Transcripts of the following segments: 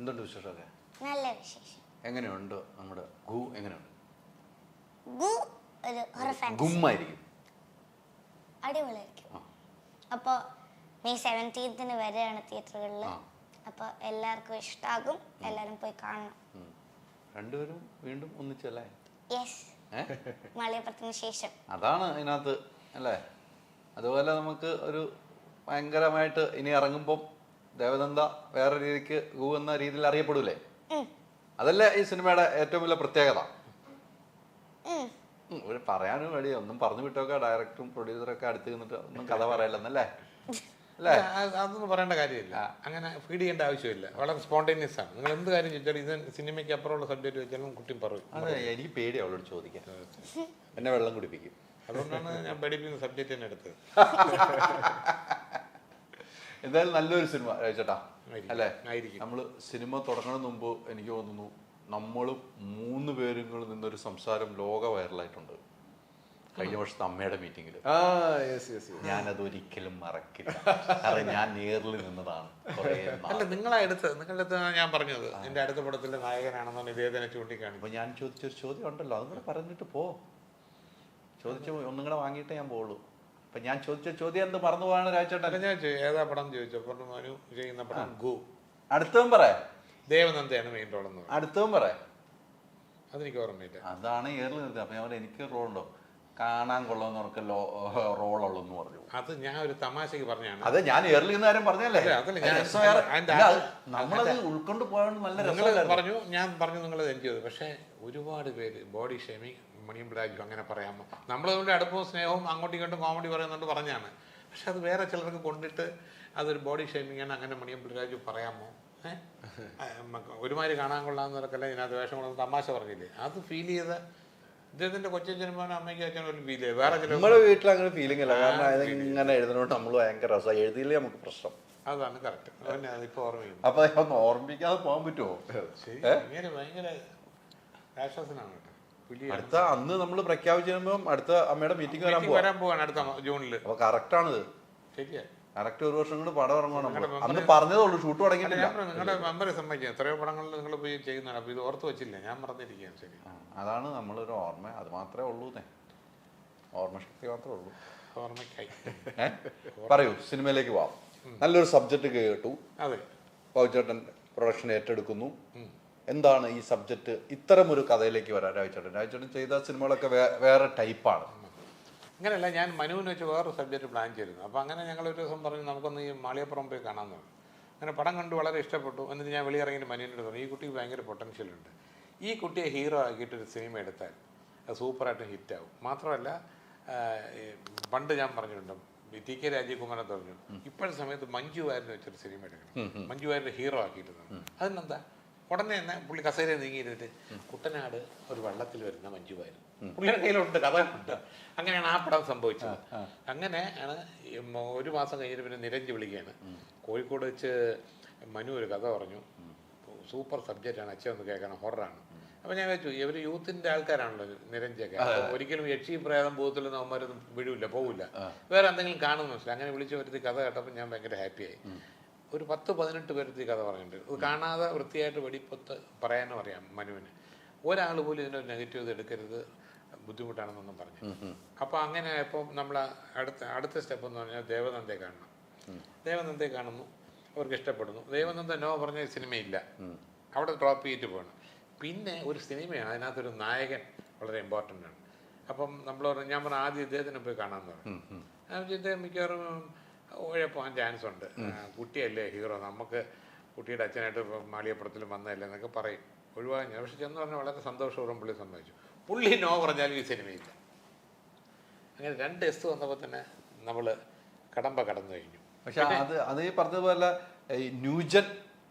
എന്തുണ്ട് വിശേഷമൊക്കെ? നല്ല വിശേഷം. എങ്ങനെയുണ്ട് നമ്മുടെ ഗു? എങ്ങനെയുണ്ട്? ഗു ഒരു ഹൊറർ ഫാന്റസി ഗുമ്മായിരിക്കും, അടിപൊളിയായിരിക്കും. അപ്പോൾ മെയ് 17 വരെയാണ് തിയേറ്ററുകളിൽ. അപ്പോൾ എല്ലാവർക്കും ഇഷ്ടമാകും, എല്ലാവരും പോയി കാണണം. രണ്ടുപേരും വീണ്ടും ഒന്നിച്ചല്ലേ? യെസ്, മാളികപ്പുറത്തിന് ശേഷം. അതാണ് അതിനകത്ത് അല്ലേ? അതുപോലെ നമുക്ക് ഒരു ഭയങ്കരമായിട്ട് ഇനി ഇറങ്ങുമ്പോൾ ദേവനന്ദ വേറെ രീതിക്ക് ഗു എന്ന രീതിയിൽ അറിയപ്പെടൂലേ? അതല്ലേ ഈ സിനിമയുടെ ഏറ്റവും വലിയ പ്രത്യേകത? ഒരു പറയാനും വേണ്ടി ഒന്നും പറഞ്ഞു വിട്ടൊക്കെ ഡയറക്ടറും പ്രൊഡ്യൂസറൊക്കെ അടുത്ത് നിന്നിട്ട് ഒന്നും കഥ പറയല്ലെന്നല്ലേ? അല്ലേ? അതൊന്നും പറയേണ്ട കാര്യമില്ല, അങ്ങനെ ഫീഡ് ചെയ്യേണ്ട ആവശ്യമില്ല. വളരെ സ്പോണ്ടേനിയസ് ആണ്. നിങ്ങൾ എന്ത് കാര്യം ചോദിച്ചാലും ഇത് സിനിമയ്ക്ക് അപ്പുറമുള്ള സബ്ജക്റ്റ് വെച്ചാലും കുട്ടി പറയും. അതെ, എനിക്ക് പേടി അവളോട് ചോദിക്കാൻ. എന്നെ വെള്ളം കുടിപ്പിക്കും. അതുകൊണ്ടാണ് ഞാൻ പേടിപ്പിക്കുന്ന സബ്ജക്റ്റ് തന്നെ എടുത്തത്. എന്തായാലും നല്ലൊരു സിനിമ ചേട്ടാ അല്ലേ? ആയിരിക്കും. നമ്മൾ സിനിമ തുടങ്ങുന്നതിന് മുമ്പ് എനിക്ക് തോന്നുന്നു നമ്മൾ 3 പേരും കൂടെ നിന്നൊരു സംസാരം ലോക വൈറലായിട്ടുണ്ട് കഴിഞ്ഞ വർഷത്തെ അമ്മയുടെ മീറ്റിംഗിൽ. ഞാനത് ഒരിക്കലും മറക്കില്ല, കാരണം ഞാൻ നേരിൽ നിന്നതാണ്. അല്ല, നിങ്ങളുടെ അടുത്ത് ഞാൻ പറഞ്ഞത് എന്റെ അടുത്ത പടത്തിന്റെ നായകനാണെന്നാണ് ഇദ്ദേഹത്തിനെ ചൂണ്ടിക്കാണി. അപ്പൊ ഞാൻ ചോദിച്ചൊരു ചോദ്യം ഉണ്ടല്ലോ, അതും കൂടെ പറഞ്ഞിട്ട് പോ. ചോദിച്ചു ഒന്നും കൂടെ വാങ്ങിയിട്ടേ ഞാൻ പോവുള്ളൂ. അപ്പൊ ഞാൻ ചോദിച്ച ചോദ്യം എന്ത് മറന്നു പോകാണ് രാജേട്ടൻ? ഞാൻ ഏതാ പടം ചോദിച്ചപ്പോൾ മനു ചെയ്യുന്ന പടം ഗു. അടുത്തവൻ പറയാ ദേവനന്ദയാണ് മെയിൻ റോൾ എന്ന്. അടുത്തവൻ പറയാ അതെനിക്ക് ഓർമ്മയില്ല. അതാണ് ഏറിൽ നിർത്തി. അപ്പൊ ഞാൻ എനിക്ക് റോളുണ്ടോ? കാണാൻ കൊള്ളാവുന്നവർക്ക് റോളുള്ളൂ എന്ന് പറഞ്ഞു. അത് ഞാൻ ഒരു തമാശക്ക് പറഞ്ഞാണ്. അതെ, ഞാൻ ഏറിൽ നിന്ന് കാര്യം പറഞ്ഞല്ലേ? നമ്മളത് ഉൾക്കൊണ്ട് പോയത് നല്ല രസം പറഞ്ഞു. ഞാൻ പറഞ്ഞു നിങ്ങളത് എൻജോയ് ചെയ്തു. പക്ഷെ ഒരുപാട് പേര് ബോഡി ഷേമിങ്, മണിയും രാജു അങ്ങനെ പറയാമോ, നമ്മളതുകൊണ്ട് അടുപ്പവും സ്നേഹവും അങ്ങോട്ടും ഇങ്ങോട്ടും കോമഡി പറയുന്നുണ്ട് പറഞ്ഞാണ്. പക്ഷെ അത് വേറെ ചിലർക്ക് കൊണ്ടിട്ട് അതൊരു ബോഡി ഷേമിങ് ആണ്, അങ്ങനെ മണിയും രാജു പറയാമോ? ഒരുമാതിരി കാണാൻ കൊള്ളാവുന്നവർക്കല്ല ഇതിനകത്ത് വേഷം കൊള്ളുന്ന തമാശ പറഞ്ഞില്ലേ? അത് ഫീൽ ചെയ്ത ഇദ്ദേഹത്തിന്റെ കൊച്ചനും അമ്മയ്ക്ക് അച്ഛനും ഫീൽ ചെയ്ത് വേറെ ചില നമ്മുടെ വീട്ടിൽ അങ്ങനെ ഫീലിംഗ് ഇല്ല. കാരണം ഇങ്ങനെ എഴുതുന്നോണ്ട് നമ്മൾ ഭയങ്കര രസം. എഴുതിയില്ലേ നമുക്ക് പ്രശ്നം. അതാണ് കറക്റ്റ്. അതിപ്പോ ഓർമ്മയും. അപ്പൊ ഒന്ന് ഓർമ്മിക്കാതെ പോകാൻ പറ്റുമോ? ഇങ്ങനെ ഭയങ്കര ആശ്വാസനാണ് കേട്ടോ. അടുത്ത അന്ന് നമ്മൾ പ്രഖ്യാപിച്ചു കഴിയുമ്പോൾ അടുത്ത അമ്മയുടെ മീറ്റിംഗ് വരാൻ പോവാണ് അടുത്ത ജൂണില്. അപ്പൊ കറക്റ്റ് ആണിത്. ശരിയാ, കറക്റ്റ് ഒരു വർഷം കൊണ്ട് പടം ഇറങ്ങണം. അന്ന് പറഞ്ഞതേ ഉള്ളൂ, ഷൂട്ട് തുടങ്ങിയിട്ടില്ല. നിങ്ങളുടെ മെമ്പറെ സമ്മതിക്കാം, എത്രയോ പടങ്ങളിൽ നിങ്ങൾ പോയി ചെയ്യുന്നതാണ്. അപ്പൊ ഇത് ഓർത്ത് വെച്ചില്ല, ഞാൻ മറന്നിരിക്കുകയാണ്. ശരി, അതാണ് നമ്മളൊരു ഓർമ്മ. അത് മാത്രമേ ഉള്ളൂ, ഓർമ്മശക്തി മാത്രമേ ഉള്ളൂ. ഓർമ്മയ്ക്കായി പറയൂ, സിനിമയിലേക്ക് പോവാം. നല്ലൊരു സബ്ജക്റ്റ് കേട്ടു. അതെ, പൗചേട്ടൻ പ്രൊഡക്ഷൻ ഏറ്റെടുക്കുന്നു. എന്താണ് ഈ സബ്ജക്റ്റ് ഇത്തരം ഒരു കഥയിലേക്ക് വരാൻ രാജേട്ടൻ ചെയ്ത സിനിമകളൊക്കെ വേറെ ടൈപ്പാണ്. അങ്ങനെയല്ല, ഞാൻ മനുവിന് വെച്ച് വേറൊരു സബ്ജക്റ്റ് പ്ലാൻ ചെയ്തിരുന്നു. അപ്പോൾ അങ്ങനെ ഞങ്ങളൊരു ദിവസം പറഞ്ഞു നമുക്കൊന്ന് ഈ മാളികപ്പുറം പോയി കാണാമെന്ന് പറഞ്ഞു. അങ്ങനെ പടം കണ്ട് വളരെ ഇഷ്ടപ്പെട്ടു. എന്നിട്ട് ഞാൻ വെളിയിറങ്ങിയിട്ട് മനുവിനോട് പറഞ്ഞു, ഈ കുട്ടിക്ക് ഭയങ്കര പൊട്ടൻഷ്യൽ ഉണ്ട്, ഈ കുട്ടിയെ ഹീറോ ആക്കിയിട്ടൊരു സിനിമ എടുത്താൽ അത് സൂപ്പറായിട്ട് ഹിറ്റാവും. മാത്രമല്ല, പണ്ട് ഞാൻ പറഞ്ഞിട്ടുണ്ട്, ടി കെ രാജീവ്കുമാരൻ പറഞ്ഞു ഇപ്പോഴത്തെ സമയത്ത് മഞ്ജു വാര്യർ വെച്ചൊരു സിനിമ എടുക്കണം, മഞ്ജു വാര്യരെ ഹീറോ ആക്കിയിട്ടുണ്ട്. അതിനെന്താ? ഉടനെ തന്നെ പുള്ളി കസേര നീങ്ങിയിരുന്നിട്ട് കുട്ടനാട് ഒരു വെള്ളത്തിൽ വരുന്ന മഞ്ജു വാര്യർ, പുള്ളിയുടെ കയ്യിലുണ്ട്, കഥയുണ്ട്. അങ്ങനെയാണ് ആ പടം സംഭവിച്ചത്. അങ്ങനെ ആണ്. ഒരു മാസം കഴിഞ്ഞിട്ട് പിന്നെ നിരഞ്ജ് വിളിക്കുകയാണ്, കോഴിക്കോട് വെച്ച് മനു ഒരു കഥ പറഞ്ഞു, സൂപ്പർ സബ്ജക്റ്റാണ്, അച്ഛൻ ഒന്ന് കേൾക്കണം, ഹൊററാണ്. അപ്പോൾ ഞാൻ വെച്ചു, ഇവർ യൂത്തിൻ്റെ ആൾക്കാരാണല്ലോ നിരഞ്ജൊക്കെ, ഒരിക്കലും യക്ഷി പ്രേതം ഭൂത്തിലൊന്നും അവന്മാരൊന്നും വിടില്ല, പോകില്ല, വേറെ എന്തെങ്കിലും കാണുമെന്ന് മനസ്സിലായി. അങ്ങനെ വിളിച്ച് വരുത്തി കഥ കേട്ടപ്പോൾ ഞാൻ ഭയങ്കര ഹാപ്പിയായി. ഒരു 10-18 പേരത്തി കഥ പറഞ്ഞിട്ടുണ്ട്. ഇത് കാണാതെ വൃത്തിയായിട്ട് വെടിപ്പൊത്ത് പറയാനും അറിയാം മനുവിന്. ഒരാൾ പോലും ഇതിനൊരു നെഗറ്റീവ് ഇത് എടുക്കരുത്, ബുദ്ധിമുട്ടാണെന്നൊന്നും പറഞ്ഞു. അപ്പോൾ അങ്ങനെ ഇപ്പോൾ നമ്മൾ അടുത്ത സ്റ്റെപ്പ് എന്ന് പറഞ്ഞാൽ ദേവനന്ദയെ കാണണം. ദേവനന്ദയെ കാണുന്നു, അവർക്ക് ഇഷ്ടപ്പെടുന്നു. ദേവനന്ദ നോ പറഞ്ഞ സിനിമയില്ല, അവിടെ ഡ്രോപ്പ് ചെയ്തിട്ട് പോകണം. പിന്നെ ഒരു സിനിമയാണ്, അതിനകത്തൊരു നായകൻ വളരെ ഇമ്പോർട്ടൻ്റ് ആണ്. അപ്പം ഞാൻ പറഞ്ഞ ആദ്യം ഇദ്ദേഹത്തിനെ പോയി കാണാമെന്ന് പറഞ്ഞു. ഇദ്ദേഹം മിക്കവാറും പോകാൻ ചാൻസ് ഉണ്ട്, കുട്ടിയല്ലേ ഹീറോ, നമുക്ക് കുട്ടിയുടെ അച്ഛനായിട്ട് മാളികപ്പുറത്തിലും വന്നതല്ലേ എന്നൊക്കെ പറയും, ഒഴിവാക്കാൻ ഞാൻ. പക്ഷെ ചെന്ന് പറഞ്ഞാൽ വളരെ സന്തോഷപൂർവ്വം പുള്ളി സമ്മതിച്ചു. പുള്ളി നോ പറഞ്ഞാലും ഈ സിനിമയില്ല. അങ്ങനെ 2 എസ് വന്നപ്പോൾ തന്നെ നമ്മൾ കടമ്പ കടന്നു കഴിഞ്ഞു. പക്ഷെ അത് ഈ പറഞ്ഞതുപോലെ ന്യൂജൻ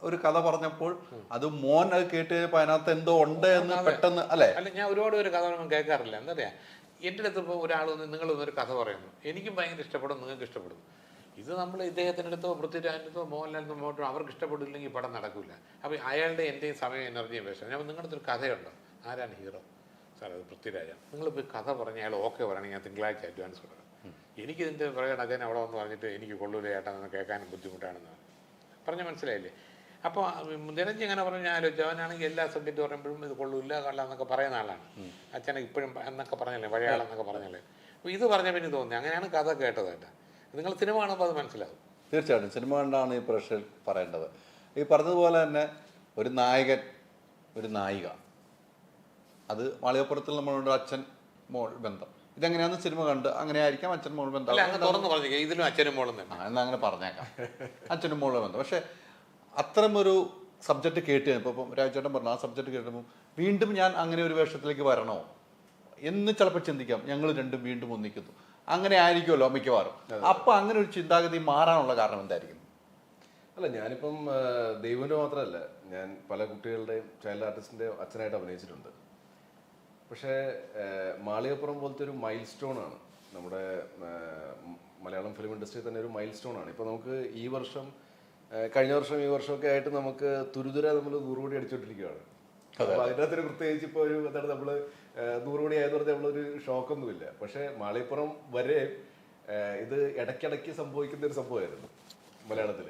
ഒരു കഥ പറഞ്ഞപ്പോൾ അത് മോൻ അത് കേട്ട് അതിനകത്ത് എന്തോ ഉണ്ട് എന്ന് പെട്ടെന്ന് അല്ലേ? അല്ല, ഞാൻ ഒരുപാട് ഒരു കഥ ഒന്നും കേൾക്കാറില്ല. എന്താ പറയാ, എൻ്റെ അടുത്ത് ഇപ്പോൾ ഒരാൾ നിങ്ങളൊന്നൊരു കഥ പറയുന്നു, എനിക്കും ഭയങ്കര ഇഷ്ടപ്പെടും, നിങ്ങൾക്ക് ഇഷ്ടപ്പെടും. ഇത് നമ്മൾ ഇദ്ദേഹത്തിൻ്റെ അടുത്തോ പൃഥ്വിരാജിൻ്റെ അടുത്തോ മോഹൻലാലിൻ്റെ മോട്ടോ അവർക്ക് ഇഷ്ടപ്പെട്ടില്ലെങ്കിൽ പടം നടക്കില്ല. അപ്പോൾ അയാളുടെ എൻ്റെയും സമയം എനർജിയും വേഷം. ഞാൻ നിങ്ങളുടെ അടുത്തൊരു കഥയുണ്ടോ, ആരാണ് ഹീറോ? സാർ അത് പൃഥ്വിരാജാണ്. നിങ്ങളിപ്പോൾ കഥ പറഞ്ഞ് അയാൾ ഓക്കെ പറയുകയാണെങ്കിൽ ഞാൻ തിങ്കളാഴ്ച അഡ്വാൻസ് കൊടുക്കാം. എനിക്കിതിൻ്റെ പുറകെ അദ്ദേഹം അവിടെ വന്ന് പറഞ്ഞിട്ട് എനിക്ക് കൊള്ളൂല ചേട്ടാ എന്ന് കേൾക്കാനും ബുദ്ധിമുട്ടാണെന്ന് പറഞ്ഞാൽ മനസ്സിലായില്ലേ? അപ്പോൾ നിരഞ്ജി ഇങ്ങനെ പറഞ്ഞു, ഞാൻ ആലോചിച്ചു, അവനാണെങ്കിൽ എല്ലാ സബ്ജക്റ്റ് പറയുമ്പോഴും ഇത് കൊള്ളൂല്ല എന്നൊക്കെ പറയുന്ന ആളാണ്. അച്ഛനെ ഇപ്പോഴും എന്നൊക്കെ പറഞ്ഞല്ലേ, പഴയ ആളെന്നൊക്കെ പറഞ്ഞല്ലേ. അപ്പോൾ ഇത് പറഞ്ഞ പിന്നെ തോന്നി, അങ്ങനെയാണ് കഥ കേട്ടത് കേട്ടോ. നിങ്ങൾ സിനിമ കാണുമ്പോൾ അത് മനസ്സിലാവും. തീർച്ചയായിട്ടും സിനിമ കണ്ടാണ് ഈ പ്രേക്ഷകർ പറയേണ്ടത്. ഈ പറഞ്ഞതുപോലെ തന്നെ ഒരു നായകൻ, ഒരു നായിക, അത് മാളികപ്പുറത്തിൽ നമ്മളുണ്ട് അച്ഛൻ മോൾ ബന്ധം. ഇതെങ്ങനെയാണെന്ന് സിനിമ കണ്ട് അങ്ങനെ ആയിരിക്കാം അച്ഛൻ മോൾ ബന്ധം. തുറന്ന് പറഞ്ഞേക്കാം, ഇതിലും അച്ഛനും മോളും തന്നെ എന്നാ അങ്ങനെ പറഞ്ഞേക്കാം, അച്ഛനും മോളും ബന്ധം. പക്ഷെ അത്തരമൊരു സബ്ജക്റ്റ് കേട്ട് കഴിഞ്ഞപ്പോൾ ഇപ്പം രാജേട്ടൻ പറഞ്ഞു, ആ സബ്ജക്റ്റ് കേട്ടപ്പോൾ വീണ്ടും ഞാൻ അങ്ങനെ ഒരു വേഷത്തിലേക്ക് വരണോ എന്ന് ചിലപ്പോൾ ചിന്തിക്കാം. ഞങ്ങൾ രണ്ടും വീണ്ടും ഒന്നിക്കുന്നു, അങ്ങനെ ആയിരിക്കുമല്ലോ മിക്കവാറും. അപ്പൊ അങ്ങനെ ഒരു ചിന്താഗതി മാറാനുള്ള കാരണം എന്തായിരിക്കും? അല്ല, ഞാനിപ്പം ദൈവൻ്റെ മാത്രമല്ല, ഞാൻ പല കുട്ടികളുടെയും ചൈൽഡ് ആർട്ടിസ്റ്റിൻ്റെ അച്ഛനായിട്ട് അഭിനയിച്ചിട്ടുണ്ട്. പക്ഷേ മാളികപ്പുറം പോലത്തെ ഒരു മൈൽ സ്റ്റോൺ ആണ് നമ്മുടെ മലയാളം ഫിലിം ഇൻഡസ്ട്രിയിൽ തന്നെ ഒരു മൈൽ സ്റ്റോൺ ആണ്. ഇപ്പോൾ നമുക്ക് ഈ വർഷം, കഴിഞ്ഞ വർഷം, ഈ വർഷമൊക്കെ ആയിട്ട് നമുക്ക് തുരുതുര നമ്മൾ 100 കോടി അടിച്ചുകൊണ്ടിരിക്കുകയാണ്. അപ്പോൾ അതിനകത്തൊരു പ്രത്യേകിച്ച് ഇപ്പോൾ ഒരു എന്താണ് നമ്മൾ 100 കോടി ആയെന്ന് പറഞ്ഞാൽ നമ്മളൊരു ഷോക്കൊന്നുമില്ല. പക്ഷേ മാളികപ്പുറം വരെ ഇത് ഇടയ്ക്കിടയ്ക്ക് സംഭവിക്കുന്ന ഒരു സംഭവമായിരുന്നു മലയാളത്തിൽ.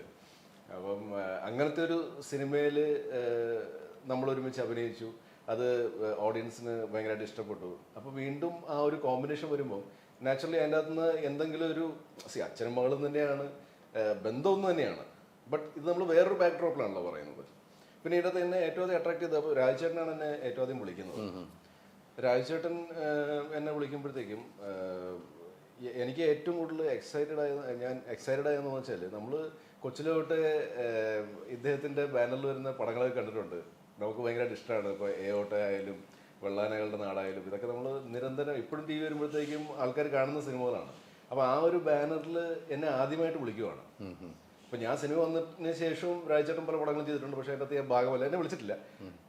അപ്പം അങ്ങനത്തെ ഒരു സിനിമയിൽ നമ്മൾ ഒരുമിച്ച് അഭിനയിച്ചു, അത് ഓഡിയൻസിന് ഭയങ്കരമായിട്ട് ഇഷ്ടപ്പെട്ടു. അപ്പോൾ വീണ്ടും ആ ഒരു കോമ്പിനേഷൻ വരുമ്പോൾ നാച്ചുറലി അതിൻ്റെ അകത്ത് നിന്ന് എന്തെങ്കിലും ഒരു അച്ഛനും മകളും തന്നെയാണ്, ബന്ധമൊന്നും തന്നെയാണ്. ബട്ട് ഇത് നമ്മൾ വേറൊരു ബാക്ക് ഡ്രോപ്പിലാണല്ലോ പറയുന്നത്. പിന്നെ ഇതിനകത്ത് എന്നെ ഏറ്റവും അധികം അട്രാക്ട് ചെയ്തത്, അപ്പോൾ രാജചേട്ടനാണ് എന്നെ ഏറ്റവും അധികം വിളിക്കുന്നത്. രാജചേട്ടൻ എന്നെ വിളിക്കുമ്പോഴത്തേക്കും എനിക്ക് ഏറ്റവും കൂടുതൽ ഞാൻ എക്സൈറ്റഡ് ആയെന്ന് വെച്ചാൽ, നമ്മൾ കൊച്ചിലെ തൊട്ട് ഇദ്ദേഹത്തിൻ്റെ ബാനറിൽ വരുന്ന പടങ്ങളൊക്കെ കണ്ടിട്ടുണ്ട്, നമുക്ക് ഭയങ്കരമായിട്ട് ഇഷ്ടമാണ്. ഇപ്പോൾ ഓട്ട ആയാലും വെള്ളാനകളുടെ നാടായാലും ഇതൊക്കെ നമ്മൾ നിരന്തരം ഇപ്പോഴും ടി വി വരുമ്പോഴത്തേക്കും ആൾക്കാർ കാണുന്ന സിനിമകളാണ്. അപ്പോൾ ആ ഒരു ബാനറിൽ എന്നെ ആദ്യമായിട്ട് വിളിക്കുവാണ്. അപ്പോൾ ഞാൻ സിനിമ വന്നതിന് ശേഷവും രാജചേട്ടൻ പല പടങ്ങളും ചെയ്തിട്ടുണ്ട്, പക്ഷേ അതിൻ്റെ അകത്ത് ഞാൻ ഭാഗമല്ല, എന്നെ വിളിച്ചിട്ടില്ല.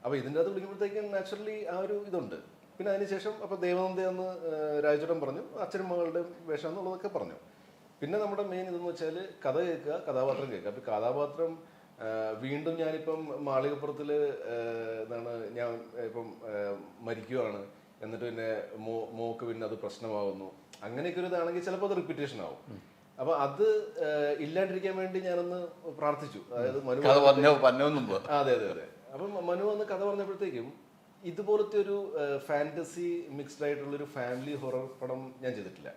അപ്പോൾ ഇതിൻ്റെ അകത്ത് വിളിക്കുമ്പോഴത്തേക്കും നാച്ചുറലി ആ ഒരു ഇതുണ്ട്. പിന്നെ അതിനുശേഷം അപ്പോൾ ദേവനന്ദയെന്ന് രാജചേട്ടൻ പറഞ്ഞു, അച്ഛനും മകളുടെ വേഷം എന്നുള്ളതൊക്കെ പറഞ്ഞു. പിന്നെ നമ്മുടെ മെയിൻ ഇതെന്ന് വെച്ചാൽ കഥ കേൾക്കുക, കഥാപാത്രം കേൾക്കുക. അപ്പോൾ കഥാപാത്രം വീണ്ടും ഞാനിപ്പം മാളികപ്പുറത്തിൽ എന്താണ്, ഞാൻ ഇപ്പം മരിക്കുവാണ്, എന്നിട്ട് പിന്നെ മോക്ക് പിന്നെ അത് പ്രശ്നമാകുന്നു, അങ്ങനെയൊക്കെ ഒരു ഇതാണെങ്കിൽ ചിലപ്പോൾ അത് റിപ്പീറ്റേഷൻ ആവും. അപ്പൊ അത് ഇല്ലാണ്ടിരിക്കാൻ വേണ്ടി ഞാനൊന്ന് പ്രാർത്ഥിച്ചു. അതായത് മനു, അതെ അതെ അതെ. അപ്പം മനു വന്ന് കഥ പറഞ്ഞപ്പോഴത്തേക്കും ഇതുപോലത്തെ ഒരു ഫാന്റസി മിക്സ്ഡ് ആയിട്ടുള്ള ഒരു ഫാമിലി ഹൊറർ പടം ഞാൻ ചെയ്തിട്ടില്ല.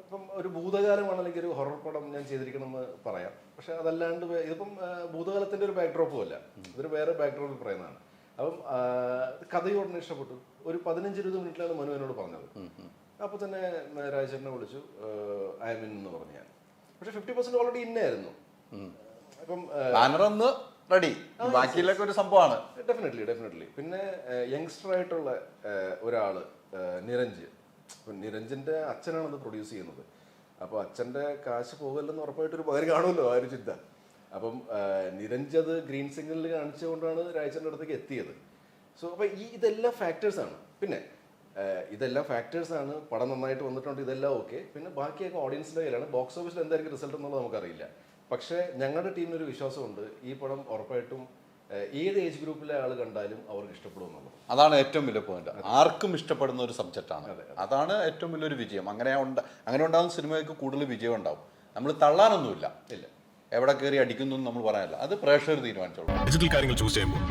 ഇപ്പം ഒരു ഭൂതകാലമാണ്, അല്ലെങ്കിൽ ഒരു ഹൊറർ പടം ഞാൻ ചെയ്തിരിക്കണമെന്ന് പറയാം. പക്ഷെ അതല്ലാണ്ട് ഇതിപ്പം ഭൂതകാലത്തിന്റെ ഒരു ബാക്ക്ഡ്രോപ്പും അല്ല, ഇതൊരു വേറെ ബാക്ക്ഡ്രോപ്പിൽ പറയുന്നതാണ്. അപ്പം കഥയോടനെ ഇഷ്ടപ്പെട്ടു. ഒരു 15-20 മിനിറ്റിലാണ് മനു എന്നോട് പറഞ്ഞത്. അപ്പോൾ തന്നെ രാജചേട്ടനെ വിളിച്ചു, ഐ എം ഇൻ എന്ന് പറഞ്ഞു ഞാൻ. പക്ഷെ 50% ഓൾറെഡി ഇന്നായിരുന്നു. അപ്പം റെഡി, ബാക്കിയിലൊക്കെ ഒരു സംഭവമാണ്. ഡെഫിനറ്റ്ലി. പിന്നെ യങ്സ്റ്റർ ആയിട്ടുള്ള ഒരാള് നിരഞ്ജ്, നിരഞ്ജന്റെ അച്ഛനാണ് അത് പ്രൊഡ്യൂസ് ചെയ്യുന്നത്. അപ്പോൾ അച്ഛൻ്റെ കാശ് പോകല്ലെന്ന് ഉറപ്പായിട്ടൊരു പകരം കാണുമല്ലോ ആ ഒരു ചിന്ത. അപ്പം നിരഞ്ജ് അത് ഗ്രീൻ സിഗ്നലിൽ കാണിച്ചുകൊണ്ടാണ് രാജചേട്ടൻ്റെ അടുത്തേക്ക് എത്തിയത്. സോ അപ്പോൾ ഇതെല്ലാം ഫാക്ടേഴ്സാണ്. പിന്നെ ഇതെല്ലാം ഫാക്ടേഴ്സാണ്. പടം നന്നായിട്ട് വന്നിട്ടുണ്ട്, ഇതെല്ലാം ഓക്കെ. പിന്നെ ബാക്കിയൊക്കെ ഓഡിയൻസിൻ്റെ കയ്യിലാണ്. ബോക്സ് ഓഫീസിൽ എന്തായിരിക്കും റിസൾട്ട് എന്നുള്ളത് നമുക്കറിയില്ല. പക്ഷേ ഞങ്ങളുടെ ടീമിനൊരു വിശ്വാസമുണ്ട്, ഈ പടം ഉറപ്പായിട്ടും ഏത് ഏജ് ഗ്രൂപ്പിലെ ആൾ കണ്ടാലും അവർക്ക് ഇഷ്ടപ്പെടും എന്നുള്ളത്. അതാണ് ഏറ്റവും വലിയ പോയിന്റ്. ആർക്കും ഇഷ്ടപ്പെടുന്ന ഒരു സബ്ജക്റ്റാണ്. അതാണ് ഏറ്റവും വലിയൊരു വിജയം. അങ്ങനെ ഉണ്ടാകുന്ന സിനിമയ്ക്ക് കൂടുതൽ വിജയം ഉണ്ടാവും. നമ്മൾ തള്ളാനൊന്നുമില്ല, ഇല്ല, എവിടെ കയറി അടിക്കുന്നു നമ്മൾ പറയാനില്ല, അത് പ്രേക്ഷകർ തീരുമാനിച്ചോളൂ. ഡിജിറ്റൽ കാര്യങ്ങൾ ചൂസ് ചെയ്യുമ്പോൾ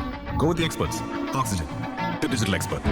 go the experts. Oxygen, the digital expert.